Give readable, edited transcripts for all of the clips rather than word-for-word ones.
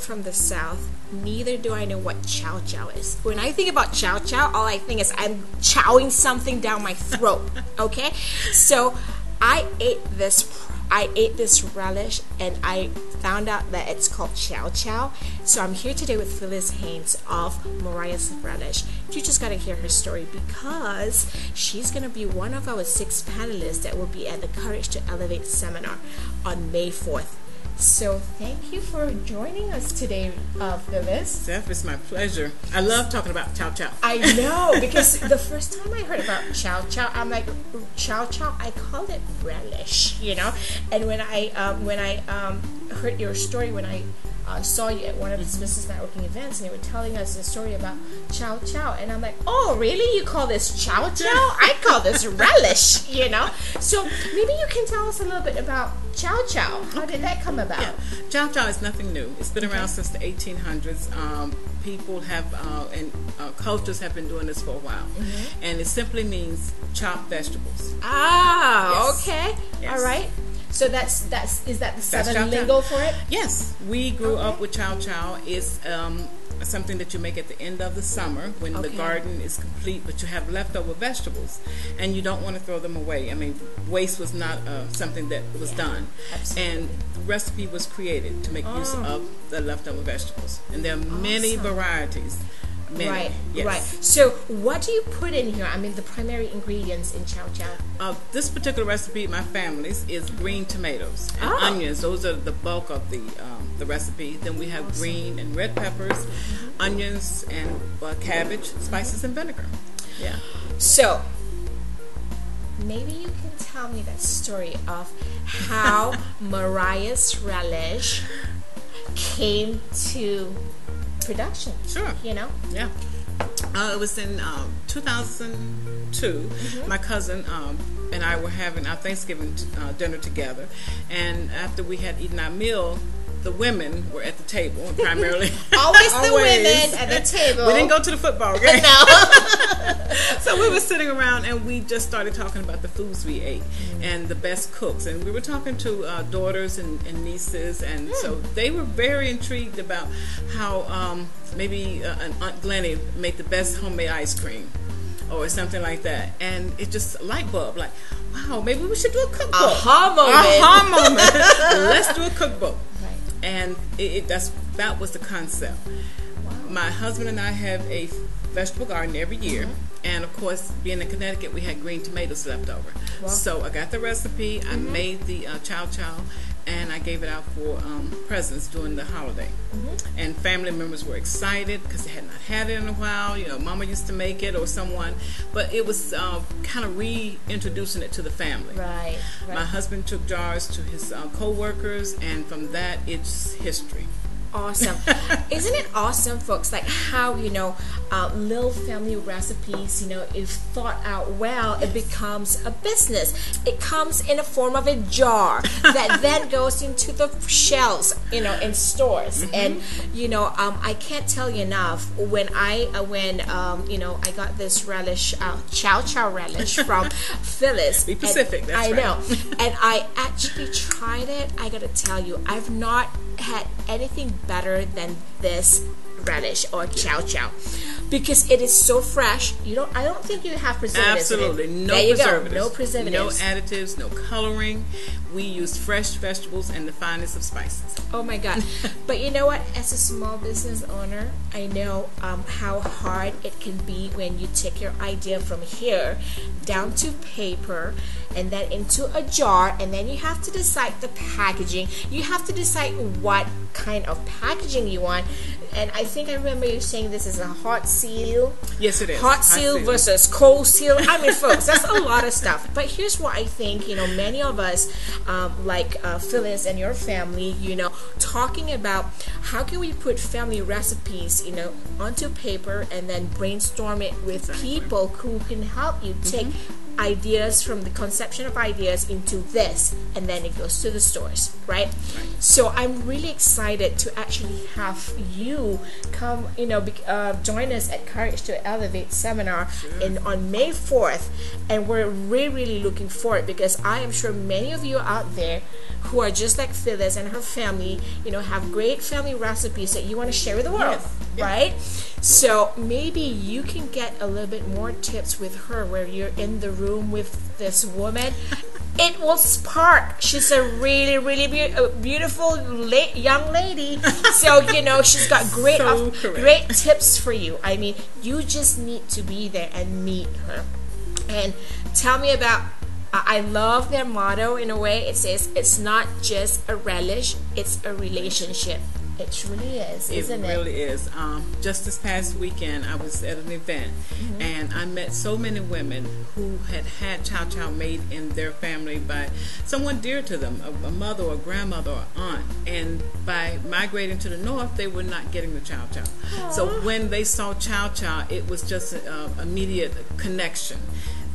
from the South, neither do I know what Chow Chow is. When I think about Chow Chow, all I think is I'm chowing something down my throat. Okay, so I ate this relish, and I found out that it's called Chow Chow. So I'm here today with Phyllis Haynes of Mariah's Relish. You just got to hear her story because she's going to be one of our 6 panelists that will be at the Courage to Elevate seminar on May 4th. So thank you for joining us today, Phyllis. Zef, it's my pleasure. I love talking about Chow Chow. I know, because the first time I heard about Chow Chow, I'm like, Chow Chow, I called it Relish, you know. And when I heard your story, when I saw you at one of the business networking events, and you were telling us a story about Chow Chow, and I'm like, oh, really? You call this Chow Chow? I call this Relish, you know? So maybe you can tell us a little bit about Chow Chow. How did that come about? Yeah. Chow Chow is nothing new. It's been around since the 1800s. People have, and cultures have been doing this for a while. And it simply means chopped vegetables. Ah, yes. Okay. Yes. All right. So is that the Southern Chow lingo Chow. for it? Yes, we grew up with Chow Chow. It's something that you make at the end of the summer when the garden is complete, but you have leftover vegetables, and you don't want to throw them away. I mean, waste was not something that was done. Absolutely. And the recipe was created to make use of the leftover vegetables, and there are many varieties. Many. Right, yes. right. So what do you put in here? I mean, the primary ingredients in Chow Chow. This particular recipe, my family's, is green tomatoes and onions. Those are the bulk of the recipe. Then we have green and red peppers, onions, and cabbage, spices, and vinegar. Yeah. So maybe you can tell me that story of how Mariah's Relish came to production. Sure. You know? Yeah. It was in 2002. My cousin and I were having our Thanksgiving dinner together, and after we had eaten our meal, the women were at the table, primarily. Always the women at the table. We didn't go to the football game. No. So we were sitting around, and we just started talking about the foods we ate and the best cooks. And we were talking to daughters and nieces, and so they were very intrigued about how maybe an Aunt Glennie made the best homemade ice cream or something like that. And it just light bulb, like, wow, maybe we should do a cookbook. Aha moment. Aha moment. Let's do a cookbook. Right. And that was the concept. Wow. My husband and I have a vegetable garden every year, and of course, being in Connecticut, we had green tomatoes left over. Wow. So I got the recipe, I made the Chow Chow, and I gave it out for presents during the holiday. And family members were excited because they had not had it in a while. You know, Mama used to make it, or someone, but it was kind of reintroducing it to the family. Right. My husband took jars to his co-workers, and from that, it's history. Awesome. Isn't it awesome, folks, like how, you know, little family recipes, you know, if thought out well, it becomes a business. It comes in a form of a jar that then goes into the shelves, you know, in stores. And, you know, I can't tell you enough, when you know, I got this relish, Chow Chow relish from Phyllis. Be Pacific, that's I right. know. And I actually tried it. I got to tell you, I've not had anything better than this relish or Chow Chow, because it is so fresh. I don't think you have preservatives. Absolutely, in it. no there you preservatives, go. No preservatives, no additives, no coloring. We use fresh vegetables and the finest of spices. Oh my God! But you know what? As a small business owner, I know how hard it can be when you take your idea from here down to paper and then into a jar, and then you have to decide the packaging. You have to decide what kind of packaging you want. And I think I remember you saying this is a hot seal. Yes, it is. Hot seal versus cold seal. I mean, folks, that's a lot of stuff. But here's what I think, you know, many of us, like Phyllis and your family, you know, talking about how can we put family recipes, you know, onto paper and then brainstorm it with people who can help you take ideas, from the conception of ideas into this, and then it goes to the stores, right? So I'm really excited to actually have you come, join us at Courage to Elevate seminar on May 4th, and we're really looking forward, because I am sure many of you out there who are just like Phyllis and her family, have great family recipes that you want to share with the world, right? So maybe you can get a little bit more tips with her, where you're in the room with this woman. It will spark. She's a really beautiful young lady. So, she's got great tips for you. I mean, you just need to be there and meet her. And tell me about, I love their motto in a way. It says, it's not just a relish, it's a relationship. It truly is, isn't it? It really is. Just this past weekend, I was at an event, and I met so many women who had Chow Chow made in their family by someone dear to them, a mother or a grandmother or aunt. And by migrating to the north, they were not getting the Chow Chow. Aww. So when they saw Chow Chow, it was just an immediate connection.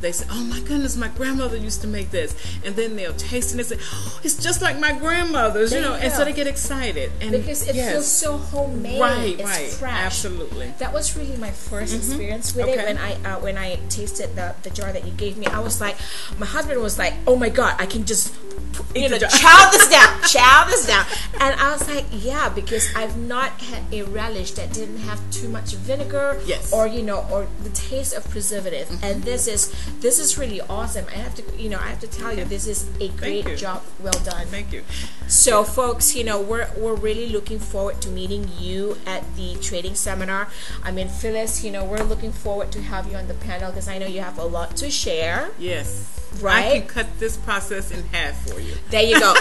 They say, oh my goodness, my grandmother used to make this. And then they'll taste it and say, oh, it's just like my grandmother's, and so they get excited. And because it feels so homemade. It's fresh. Absolutely. That was really my first experience with it. When I tasted the jar that you gave me, I was like, my husband was like, oh my God, I can just chow this down. And I was like, yeah, because I've not had a relish that didn't have too much vinegar, or the taste of preservative. And this is really awesome. I have to tell you, this is a great job. Well done. Thank you. So folks, we're really looking forward to meeting you at the trading seminar. I mean, Phyllis, we're looking forward to have you on the panel, because I know you have a lot to share. Yes. Right? I can cut this process in half for you. There you go.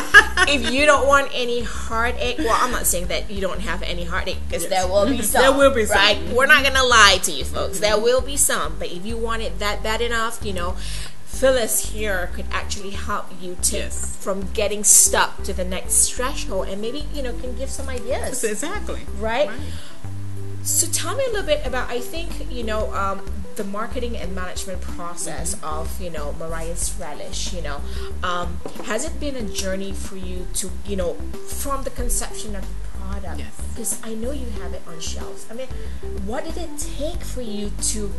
If you don't want any heartache, well, I'm not saying that you don't have any heartache, because there will be some. There will be some. Right? We're not going to lie to you, folks. There will be some. But if you want it that bad enough, Phyllis here could actually help you from getting stuck to the next threshold, and maybe, can give some ideas. Exactly. Right? So tell me a little bit about, I think, the marketing and management process of, Mariah's Relish. Has it been a journey for you to, from the conception of the product? Yes. Because I know you have it on shelves. I mean, what did it take for you to,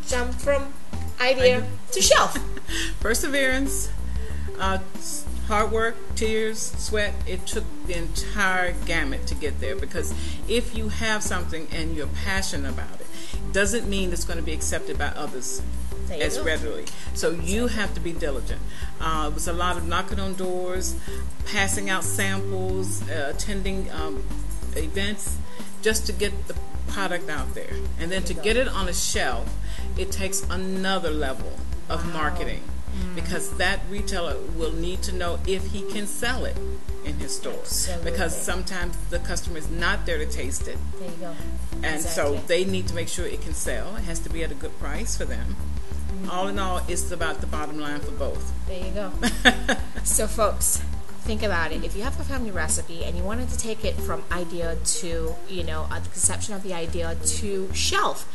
jump from idea to shelf? Perseverance, hard work, tears, sweat. It took the entire gamut to get there, because if you have something and you're passionate about it, doesn't mean it's going to be accepted by others as readily. So you have to be diligent. It was a lot of knocking on doors, passing out samples, attending events, just to get the product out there. And then to get it on a shelf, it takes another level of marketing, because that retailer will need to know if he can sell it in his stores. Because sometimes the customer is not there to taste it. There you go. And so they need to make sure it can sell. It has to be at a good price for them. All in all, it's about the bottom line for both. There you go. So folks, think about it. If you have a family recipe and you wanted to take it from idea to, the conception of the idea to shelf,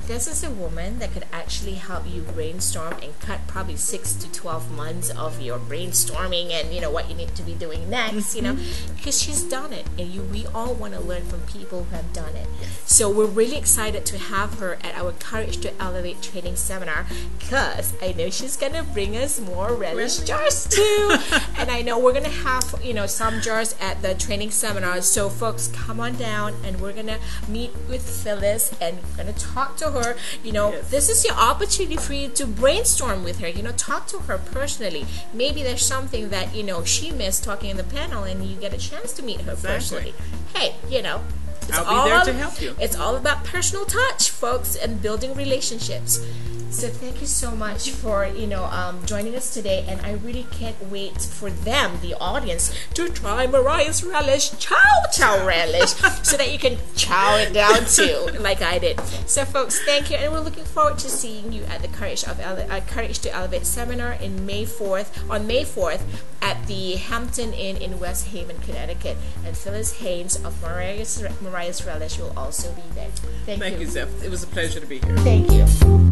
this is a woman that could actually help you brainstorm and cut probably 6 to 12 months of your brainstorming and what you need to be doing next, because she's done it, and we all want to learn from people who have done it. So we're really excited to have her at our Courage to Elevate training seminar, because I know she's gonna bring us more relish jars too. And I know we're gonna have some jars at the training seminar. So folks, come on down, and we're gonna meet with Phyllis, and we're gonna talk to her. This is your opportunity for you to brainstorm with her. Talk to her personally. Maybe there's something that she missed talking in the panel, and you get a chance to meet her personally. Hey, I'll be there to help you. It's all about personal touch, folks, and building relationships. So thank you so much for joining us today, and I really can't wait for them, the audience, to try Mariah's Relish, Chow Chow Relish, so that you can chow it down too, like I did. So folks, thank you, and we're looking forward to seeing you at the Courage to Elevate seminar on May 4th at the Hampton Inn in West Haven, Connecticut. And Phyllis Haynes of Mariah's Relish will also be there. Thank you. Thank you, Zef. It was a pleasure to be here. Thank you.